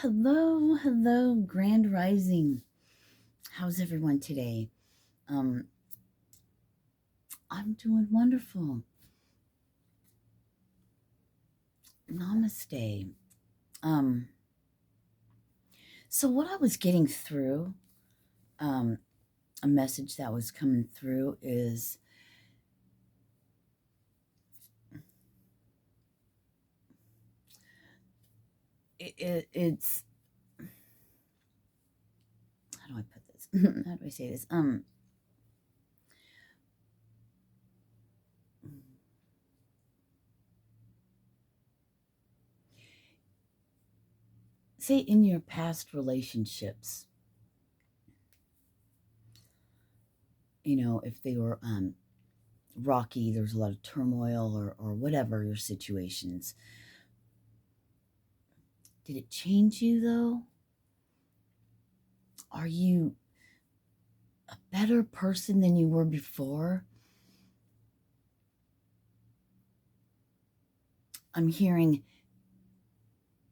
Hello, Grand Rising. How's everyone today? Um, I'm doing wonderful. Namaste. Um, so what I was getting through, a message that was coming through is it's how do I put this? How do I say this? Say in your past relationships, if they were rocky, there was a lot of turmoil or whatever your situations. Did it change you though? Are you a better person than you were before? I'm hearing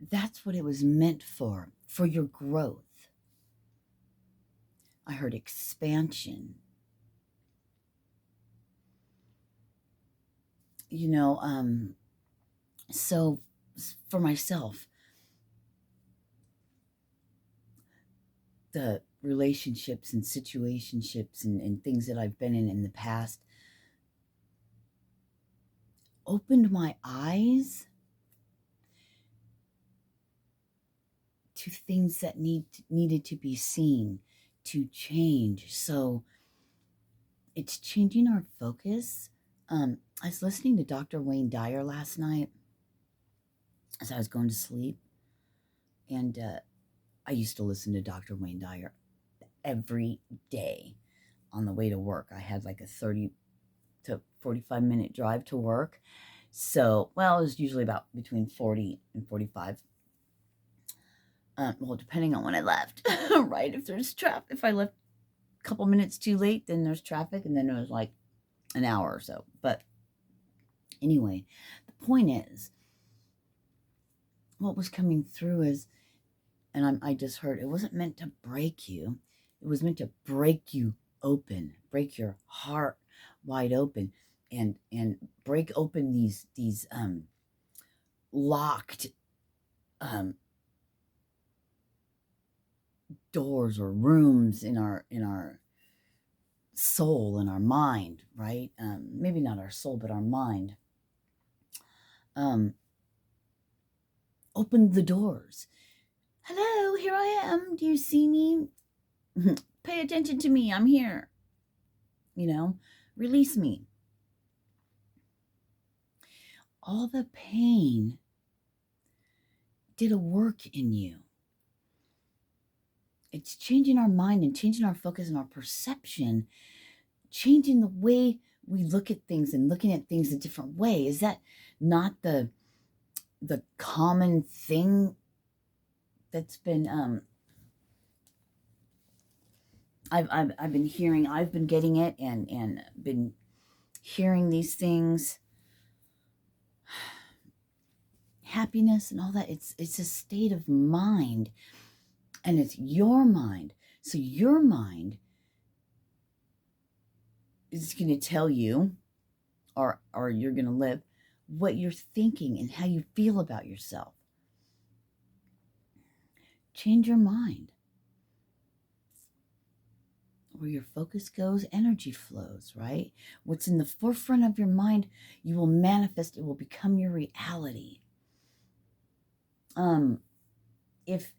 that's what it was meant for your growth. I heard expansion. So for myself, the relationships and situationships and things that I've been in the past opened my eyes to things that needed to be seen, to change. So it's changing our focus. I was listening to Dr. Wayne Dyer last night as I was going to sleep, and I used to listen to Dr. Wayne Dyer every day on the way to work. I had like a 30 to 45-minute drive to work. So, well, it was usually about between 40 and 45. Well, depending on when I left, right? If there's traffic, if I left a couple minutes too late, then there's traffic, and then it was like an hour or so. But anyway, the point is, what was coming through is, and I just heard, it wasn't meant to break you. It was meant to break you open, break your heart wide open, and break open these locked doors or rooms in our soul, in our mind, right? Maybe not our soul, but our mind. Open the doors. Hello, here I am. Do you see me? Pay attention to me. I'm here. Release me. All the pain did a work in you. It's changing our mind and changing our focus and our perception, changing the way we look at things and looking at things a different way. Is that not the common thing that's been I've been hearing, I've been getting it and been hearing these things, happiness and all that. It's a state of mind, and it's your mind. So your mind is going to tell you, or you're going to live what you're thinking and how you feel about yourself. Change your mind. Where your focus goes, energy flows, right? What's in the forefront of your mind, you will manifest. It will become your reality. If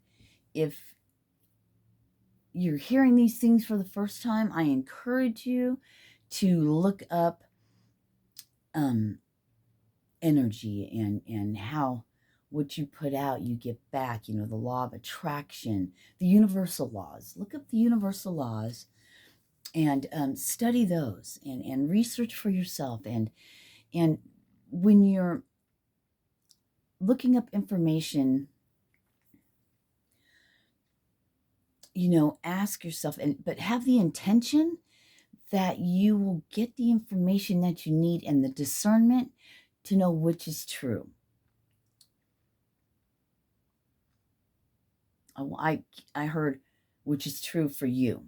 you're hearing these things for the first time, I encourage you to look up energy and how what you put out, you get back. The law of attraction, the universal laws. Look up the universal laws and study those and research for yourself. And when you're looking up information, ask yourself, but have the intention that you will get the information that you need and the discernment to know which is true. I heard, which is true for you.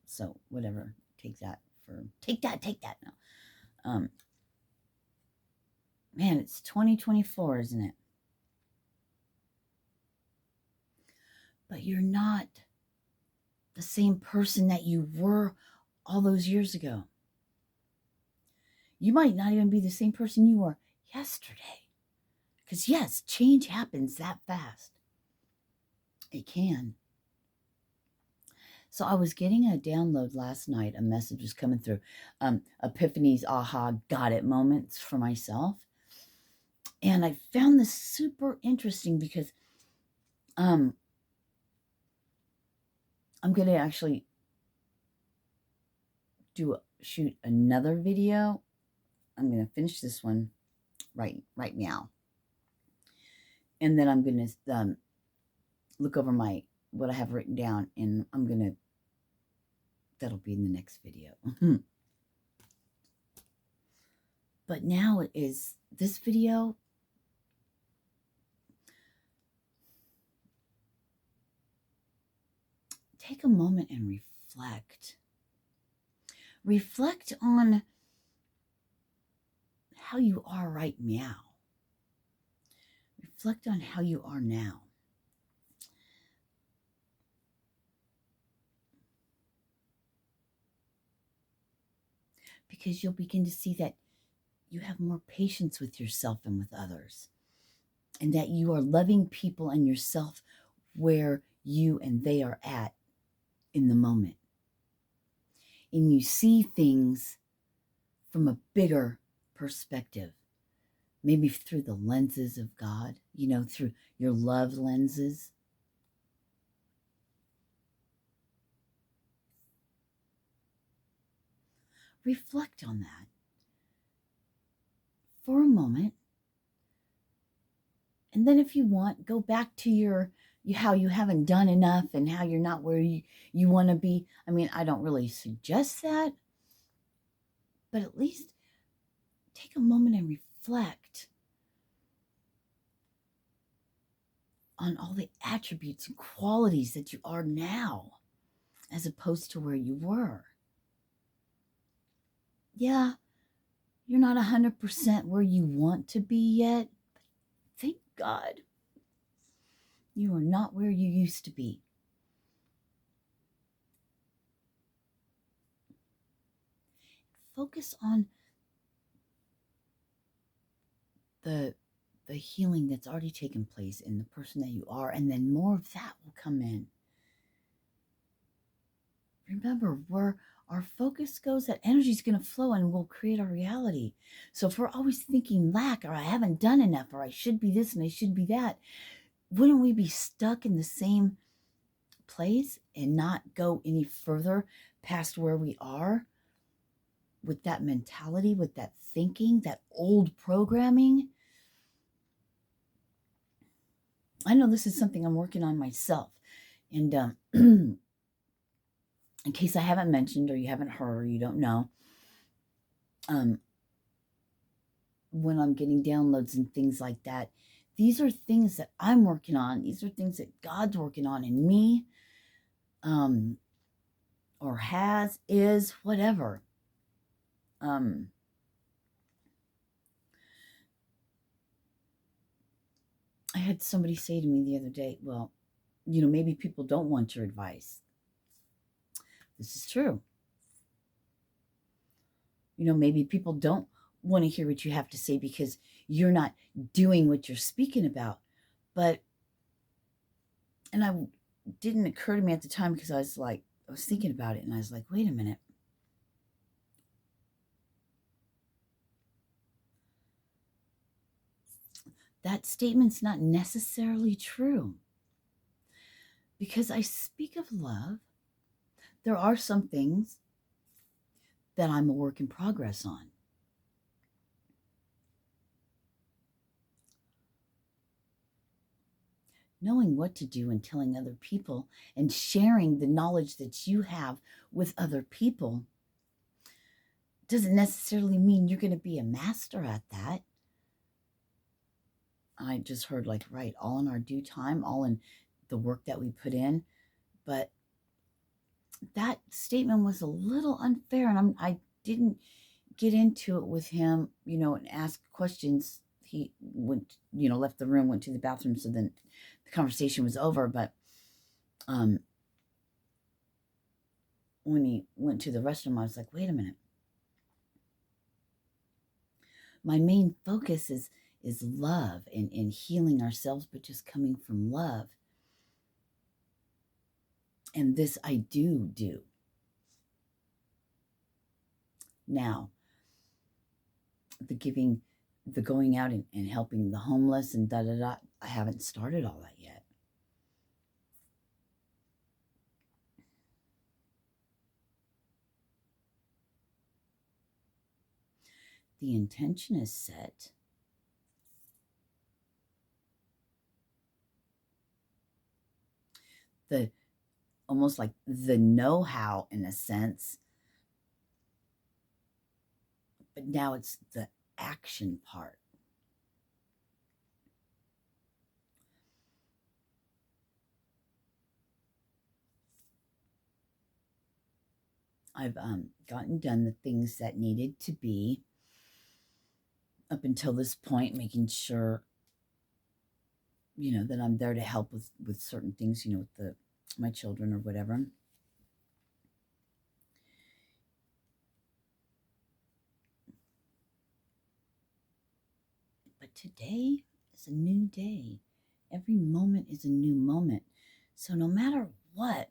So whatever, take that. No. Um, man, it's 2024, isn't it? But you're not the same person that you were all those years ago. You might not even be the same person you were yesterday. Because yes, change happens that fast. It can. So I was getting a download last night. A message was coming through. Epiphany's aha, got it moments for myself. And I found this super interesting because I'm going to actually shoot another video. I'm going to finish this one right now. And then I'm going to look over what I have written down, and that'll be in the next video. But now is this video. Take a moment and reflect. Reflect on how you are right now. Reflect on how you are now. Because you'll begin to see that you have more patience with yourself and with others. And that you are loving people and yourself where you and they are at in the moment. And you see things from a bigger perspective. Maybe through the lenses of God, through your love lenses. Reflect on that for a moment. And then if you want, go back to how you haven't done enough and how you're not where you want to be. I mean, I don't really suggest that, but at least take a moment and reflect on all the attributes and qualities that you are now, as opposed to where you were. Yeah, you're not 100% where you want to be yet. But thank God you are not where you used to be. Focus on the healing that's already taken place in the person that you are, and then more of that will come in. Remember, where our focus goes, that energy is going to flow and will create our reality. So if we're always thinking lack, or I haven't done enough, or I should be this and I should be that, wouldn't we be stuck in the same place and not go any further past where we are with that mentality, with that thinking, that old programming? I know this is something I'm working on myself. And in case I haven't mentioned, or you haven't heard, or you don't know, when I'm getting downloads and things like that, these are things that I'm working on. These are things that God's working on in me, or is, whatever. I had somebody say to me the other day, well, maybe people don't want your advice. This is true. Maybe people don't want to hear what you have to say because you're not doing what you're speaking about. And it didn't occur to me at the time, because I was thinking about it, and I was like, wait a minute. That statement's not necessarily true. Because I speak of love, there are some things that I'm a work in progress on. Knowing what to do and telling other people and sharing the knowledge that you have with other people doesn't necessarily mean you're going to be a master at that. I just heard like, right, all in our due time, all in the work that we put in. But that statement was a little unfair, and I didn't get into it with him, and ask questions. He went, left the room, went to the bathroom, so then the conversation was over. But when he went to the restroom, I was like, wait a minute. My main focus is love and healing ourselves, but just coming from love. And this I do. Now, the giving, the going out and helping the homeless and I haven't started all that yet. The intention is set. The almost like the know-how in a sense, but now it's the action part. I've gotten done the things that needed to be up until this point, making sure, that I'm there to help with certain things, with my children or whatever. But today is a new day. Every moment is a new moment. So no matter what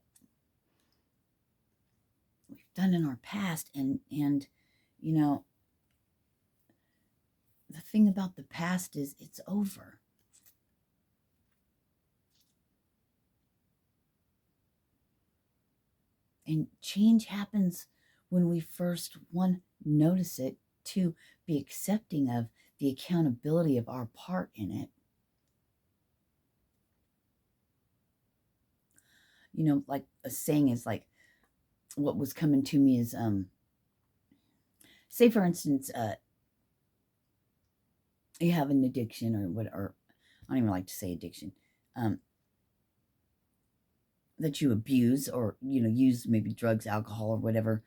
we've done in our past, and the thing about the past is it's over. And change happens when we first, one, notice it, two, be accepting of the accountability of our part in it. Like a saying is like, what was coming to me is, say for instance, you have an addiction or I don't even like to say addiction, that you abuse or, use maybe drugs, alcohol or whatever,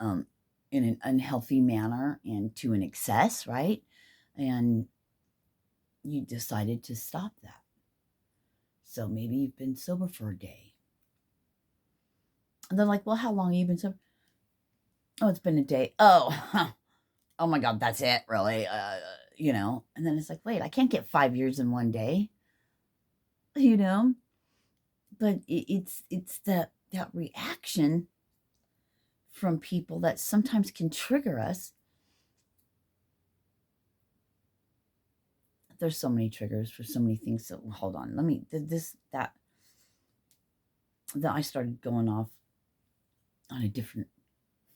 in an unhealthy manner and to an excess, right? And you decided to stop that. So maybe you've been sober for a day. And they're like, well, how long have you been sober? Oh, it's been a day. Oh, oh my God, that's it, really? And then it's like, wait, I can't get 5 years in one day, but it's that reaction from people that sometimes can trigger us. There's so many triggers for so many things. So hold on, let me that I started going off on a different.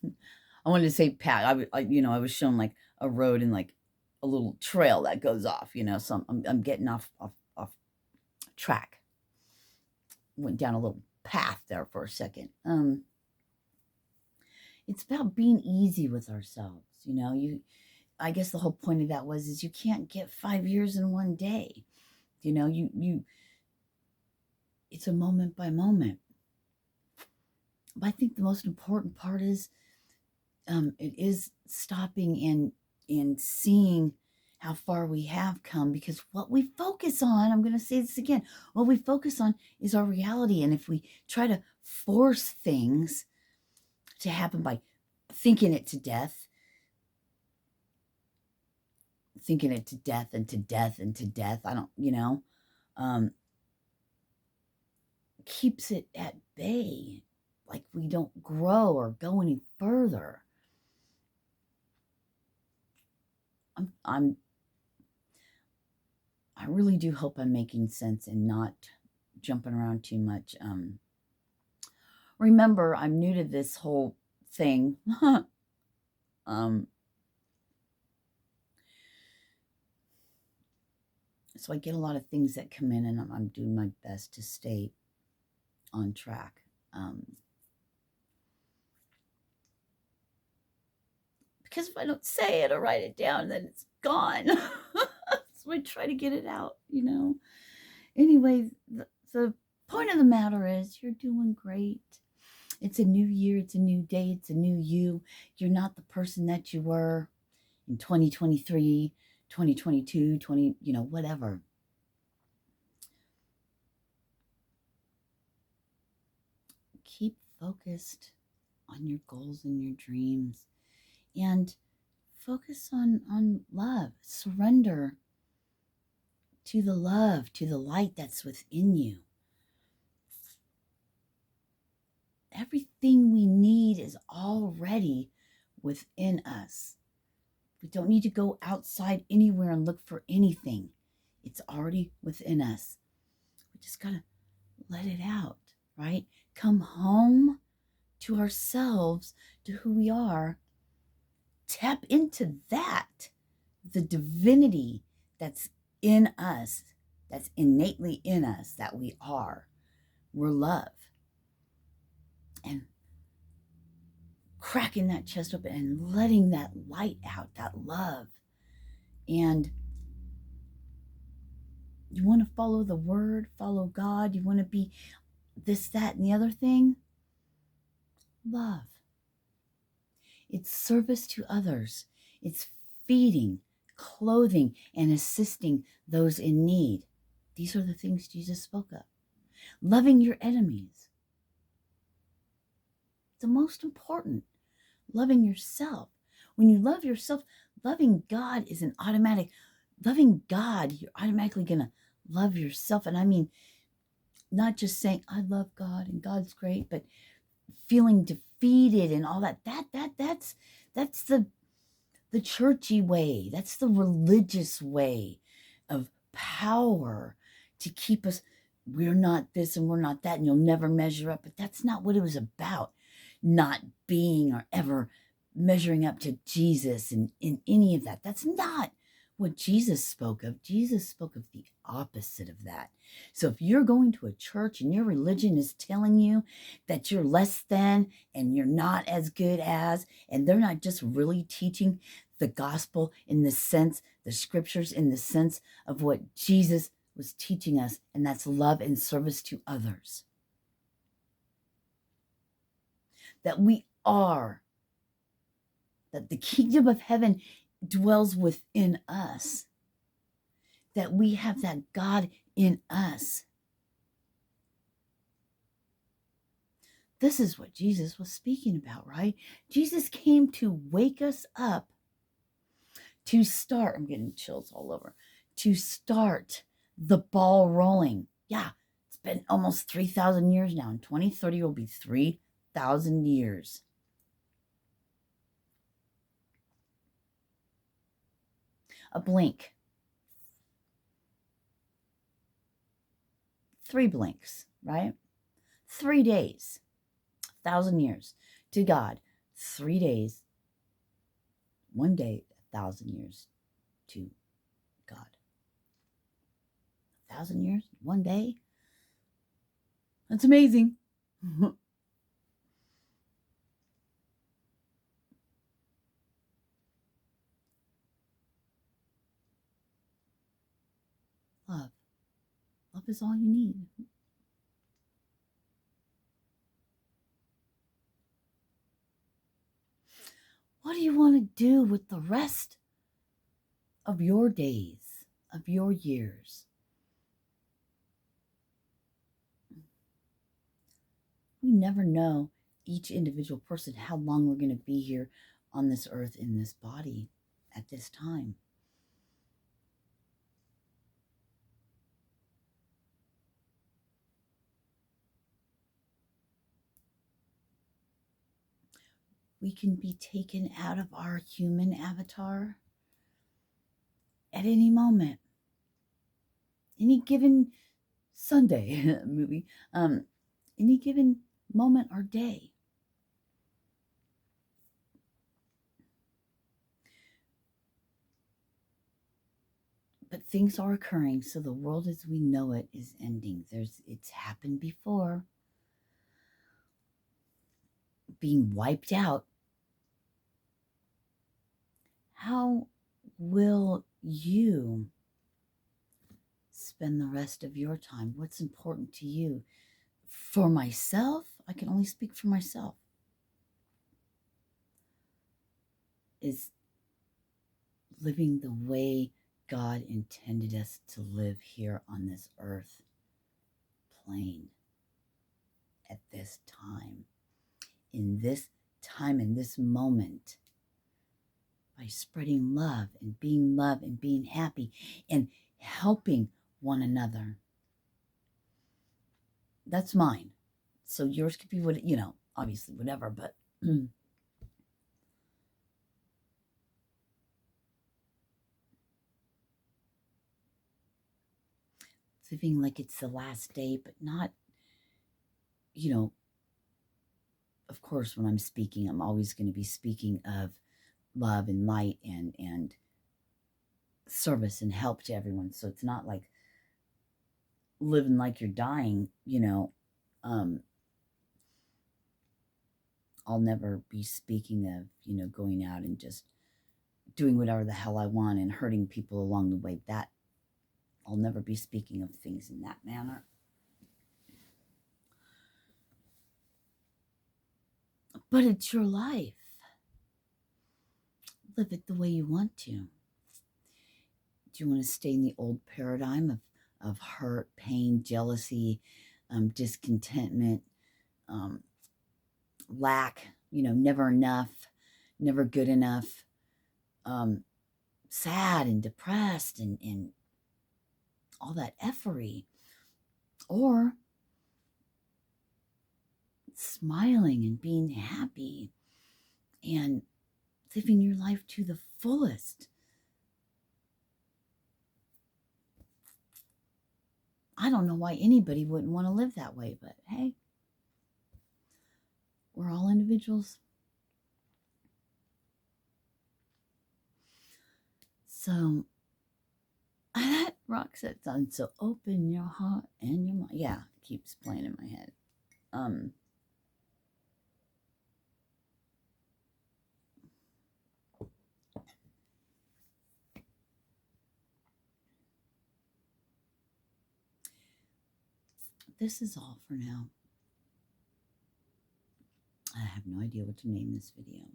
I wanted to say path. I was shown like a road and like a little trail that goes off. So I'm getting off track. Went down a little path there for a second. It's about being easy with ourselves. I guess the whole point of that is you can't get 5 years in one day. It's a moment by moment. But I think the most important part is, it is stopping and seeing how far we have come, because what we focus on, I'm going to say this again, what we focus on is our reality. And if we try to force things to happen by thinking it to death and to death, I don't, keeps it at bay, like we don't grow or go any further. I really do hope I'm making sense and not jumping around too much. Remember, I'm new to this whole thing. So I get a lot of things that come in, and I'm doing my best to stay on track. Because if I don't say it or write it down, then it's gone. That's my try to get it out, Anyway, the point of the matter is you're doing great. It's a new year, it's a new day, it's a new you. You're not the person that you were in 2023, 2022, whatever. Keep focused on your goals and your dreams, and focus on love. Surrender to the love, to the light that's within you. Everything we need is already within us. We don't need to go outside anywhere and look for anything. It's already within us. We just got to let it out, right? Come home to ourselves, to who we are. Tap into that, the divinity that's in us, that's innately in us, that we are. We're love. And cracking that chest open and letting that light out, that love. And you want to follow the word, follow God. You want to be this, that, and the other thing. Love. It's service to others. It's feeding, clothing, and assisting those in need. These are the things Jesus spoke of. Loving your enemies. The most important. Loving yourself. When you love yourself, loving God is an automatic. Loving God, you're automatically going to love yourself. And I mean, not just saying, I love God and God's great, but feeling defeated and all that. That's the churchy way. That's the religious way of power to keep us. We're not this and we're not that, and you'll never measure up. But that's not what it was about. Not being or ever measuring up to Jesus and in any of that. That's not what Jesus spoke of. Jesus spoke of the opposite of that. So if you're going to a church and your religion is telling you that you're less than and you're not as good as, and they're not just really teaching the gospel in the sense, the scriptures in the sense of what Jesus was teaching us, and that's love and service to others. That we are, that the kingdom of heaven dwells within us, that we have that God in us. This is what Jesus was speaking about, right? Jesus came to wake us up, to start, I'm getting chills all over, to start the ball rolling. Yeah, it's been almost 3,000 years now. In 2030 will be 3,000 years. A blink. 3 blinks, right? 3 days, 1,000 years to God. 3 days, 1 day, 1,000 years to God. 1,000 years, 1 day. That's amazing. Love. Love is all you need. What do you want to do with the rest of your days, of your years? We never know, each individual person, how long we're going to be here on this earth in this body at this time. We can be taken out of our human avatar at any moment. Any given Sunday movie, any given moment or day. But things are occurring, so the world as we know it is ending. It's happened before. Being wiped out. How will you spend the rest of your time? What's important to you? For myself, I can only speak for myself, is living the way God intended us to live here on this earth plane at this time, in this moment, by spreading love and being happy and helping one another. That's mine. So yours could be what, obviously whatever, but living like it's the last day, but not, of course, when I'm speaking, I'm always going to be speaking of love and light and service and help to everyone. So it's not like living like you're dying, I'll never be speaking of, going out and just doing whatever the hell I want and hurting people along the way. That I'll never be speaking of things in that manner. But it's your life. Live it the way you want to. Do you want to stay in the old paradigm of hurt, pain, jealousy, discontentment, lack, never enough, never good enough, sad and depressed and all that effery? Or smiling and being happy and living your life to the fullest? I don't know why anybody wouldn't want to live that way, but hey, we're all individuals. So that Roxette song, so open your heart and your mind. Yeah, it keeps playing in my head. This is all for now. I have no idea what to name this video.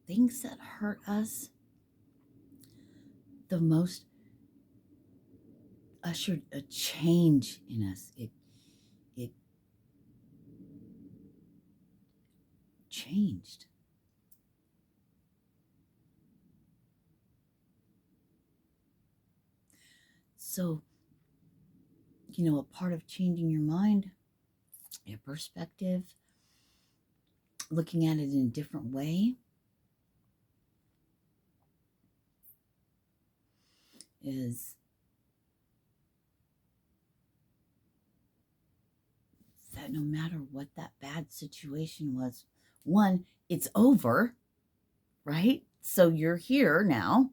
Things that hurt us the most ushered a change in us. It changed. So, a part of changing your mind, your perspective, looking at it in a different way, is that no matter what that bad situation was, one, it's over, right? So you're here now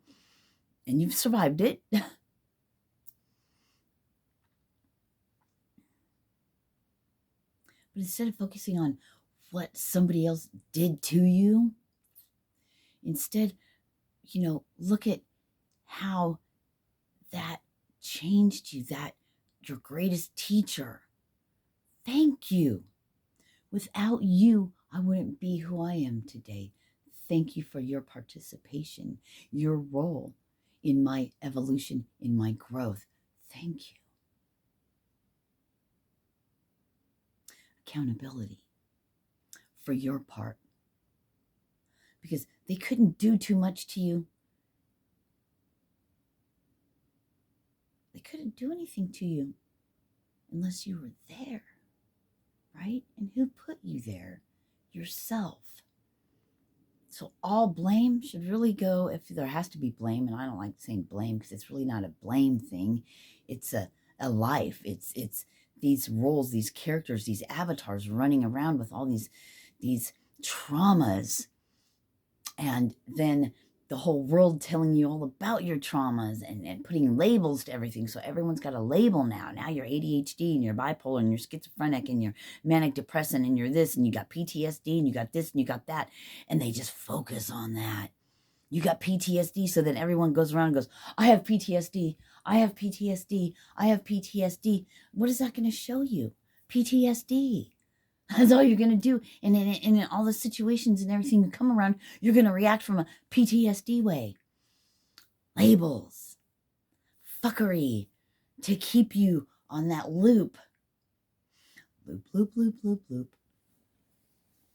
and you've survived it. But instead of focusing on what somebody else did to you, instead, look at how that changed you, that your greatest teacher. Thank you. Without you, I wouldn't be who I am today. Thank you for your participation, your role in my evolution, in my growth. Thank you. Accountability for your part. Because they couldn't do too much to you. They couldn't do anything to you unless you were there, right? And who put you there? Yourself. So all blame should really go, if there has to be blame, and I don't like saying blame because it's really not a blame thing. It's a life. It's these roles, these characters, these avatars running around with all these traumas, and then the whole world telling you all about your traumas and putting labels to everything. So everyone's got a label now. Now you're ADHD and you're bipolar and you're schizophrenic and you're manic depressant and you're this and you got PTSD and you got this and you got that. And they just focus on that. You got PTSD, so then everyone goes around and goes, I have PTSD, I have PTSD, I have PTSD. What is that going to show you? PTSD. That's all you're going to do. And in all the situations and everything that come around, you're going to react from a PTSD way. Labels. Fuckery. To keep you on that loop. Loop, loop, loop, loop, loop.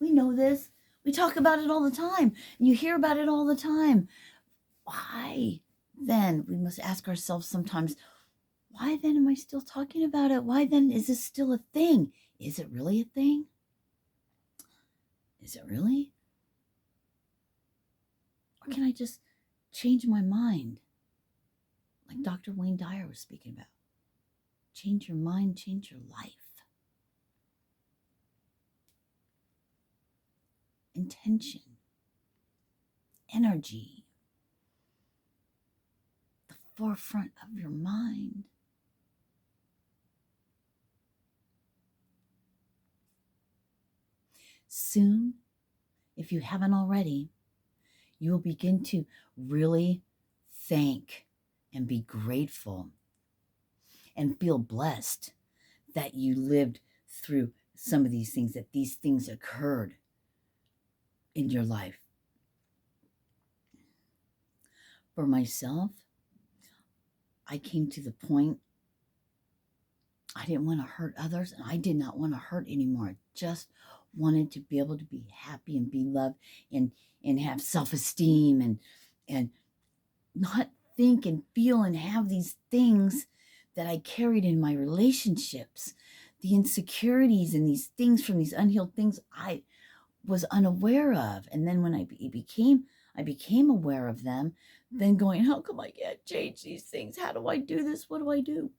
We know this. We talk about it all the time. You hear about it all the time. Why then? We must ask ourselves sometimes, why then am I still talking about it? Why then is this still a thing? Is it really a thing? Is it really? Or can I just change my mind? Like Dr. Wayne Dyer was speaking about. Change your mind, change your life. Intention. Energy. The forefront of your mind. Soon, if you haven't already, you will begin to really thank and be grateful and feel blessed that you lived through some of these things, that these things occurred in your life. For myself, I came to the point I didn't want to hurt others, and I did not want to hurt anymore. I just wanted to be able to be happy and be loved and have self-esteem and not think and feel and have these things that I carried in my relationships, the insecurities and these things from these unhealed things I was unaware of. And then when I became aware of them, then going, how come I can't change these things? How do I do this? What do I do?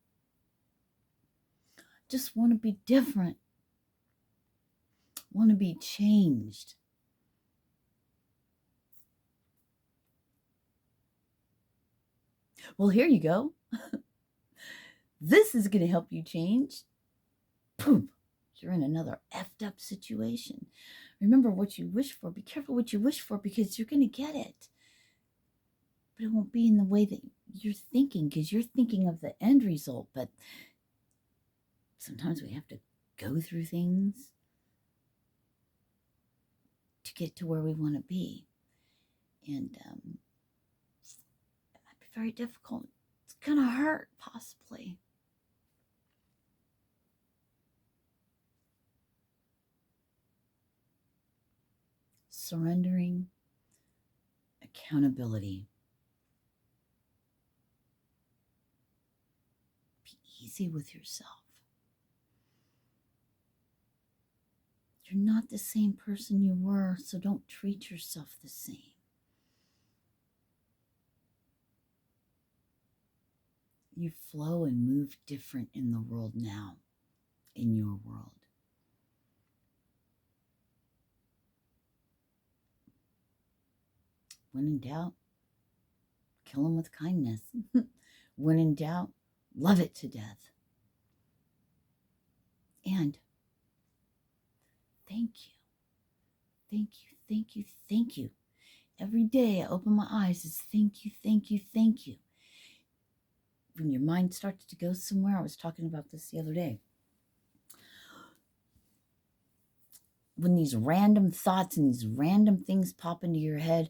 Just want to be different. Want to be changed. Well, here you go. This is going to help you change. Boom. You're in another effed up situation. Remember what you wish for. Be careful what you wish for, because you're going to get it. But it won't be in the way that you're thinking, because you're thinking of the end result. But sometimes we have to go through things to get to where we want to be. And it might be very difficult. It's going to hurt, possibly. Surrendering, accountability. Be easy with yourself. You're not the same person you were, so don't treat yourself the same. You flow and move different in the world now, in your world. When in doubt, kill them with kindness. When in doubt, love it to death. And thank you. Thank you, thank you, thank you. Every day I open my eyes, it's thank you, thank you, thank you. When your mind starts to go somewhere, I was talking about this the other day. When these random thoughts and these random things pop into your head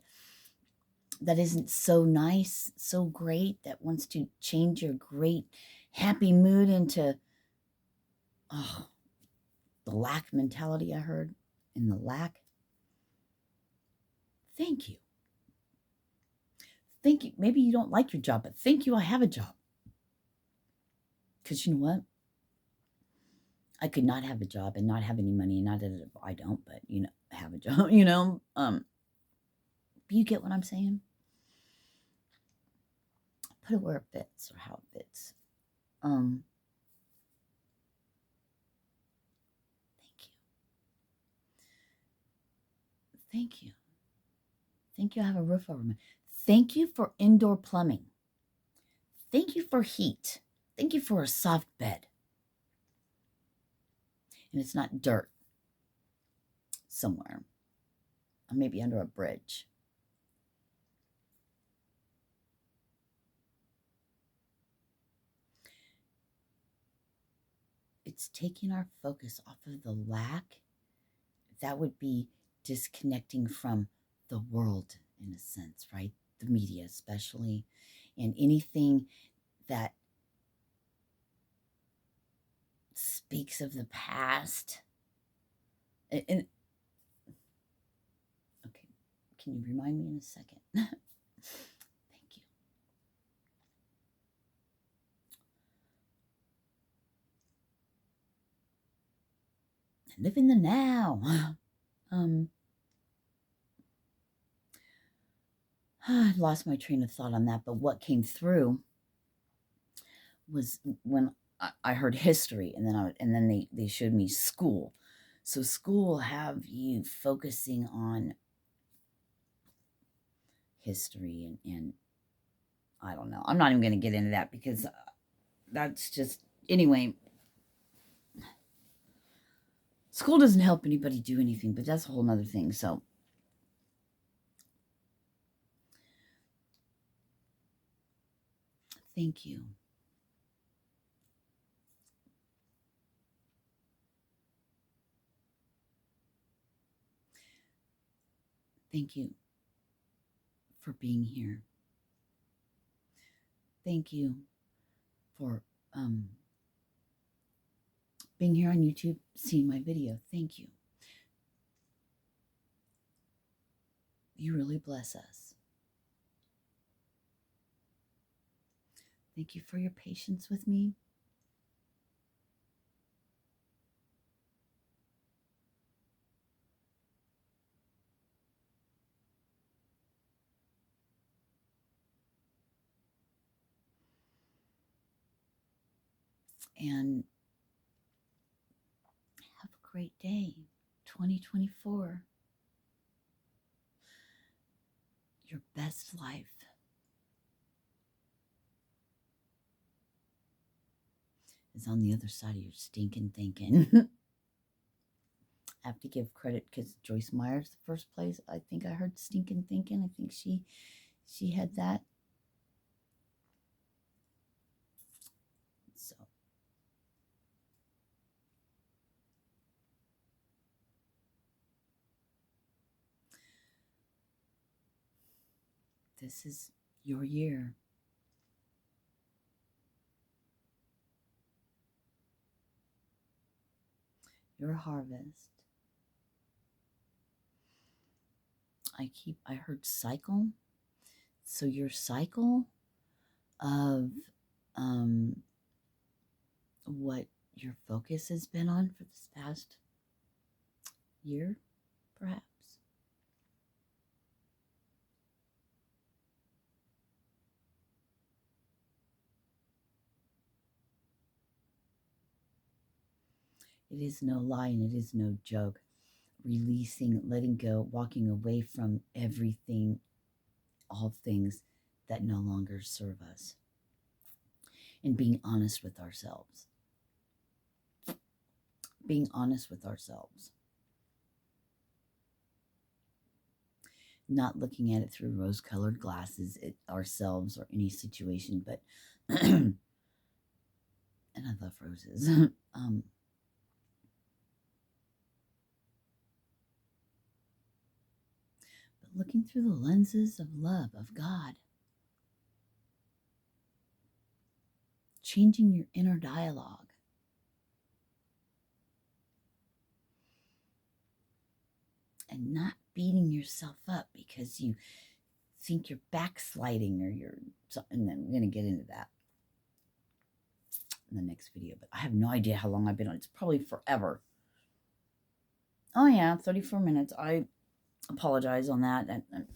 that isn't so nice, so great, that wants to change your great, happy mood into, the lack mentality I heard, in the lack. Thank you. Thank you. Maybe you don't like your job, but thank you, I have a job. Because you know what? I could not have a job and not have any money, and not that I don't, but, have a job, you get what I'm saying? Put it where it fits, or how it fits. Thank you. Thank you. Thank you, I have a roof over me. Thank you for indoor plumbing. Thank you for heat. Thank you for a soft bed. And it's not dirt somewhere, or maybe under a bridge. It's taking our focus off of the lack. That would be disconnecting from the world, in a sense, right? The media, especially, and anything that speaks of the past. And okay, can you remind me in a second? Thank you. Live in the now. I lost my train of thought on that, but what came through was when I heard history, and then they showed me school. So school will have you focusing on history and I don't know. I'm not even going to get into that because that's just anyway. School doesn't help anybody do anything, but that's a whole nother thing. So thank you. Thank you for being here. Thank you for being here on YouTube, seeing my video. Thank you. You really bless us. Thank you for your patience with me. And have a great day, 2024. Your best life. Is on the other side of your stinking thinking. I have to give credit because Joyce Meyer's the first place. I think I heard stinking thinking. I think she had that. So this is your year. Your harvest. I heard cycle. So your cycle of what your focus has been on for this past year, perhaps. It is no lie and it is no joke. Releasing, letting go, walking away from everything, all things that no longer serve us, and being honest with ourselves. Being honest with ourselves. Not looking at it through rose-colored glasses at ourselves or any situation, but and I love roses. But looking through the lenses of love, of God. Changing your inner dialogue. And not beating yourself up because you think you're backsliding or you're something. And then we're going to get into that in the next video. But I have no idea how long I've been on. It's probably forever. Oh, yeah, 34 minutes. I apologize on that. I'm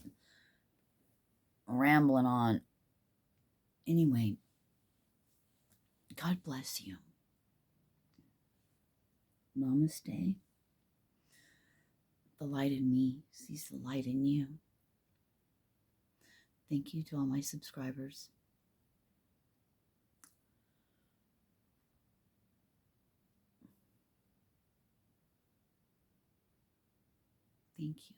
rambling on. Anyway, God bless you. Namaste. The light in me sees the light in you. Thank you to all my subscribers. Thank you.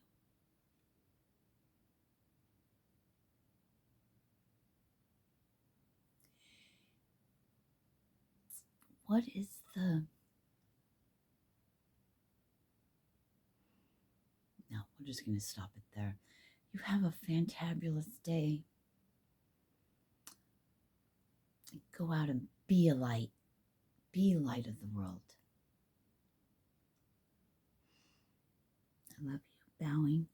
What is the... No, we're just going to stop it there. You have a fantabulous day. Go out and be a light. Be light of the world. I love you. Bowing.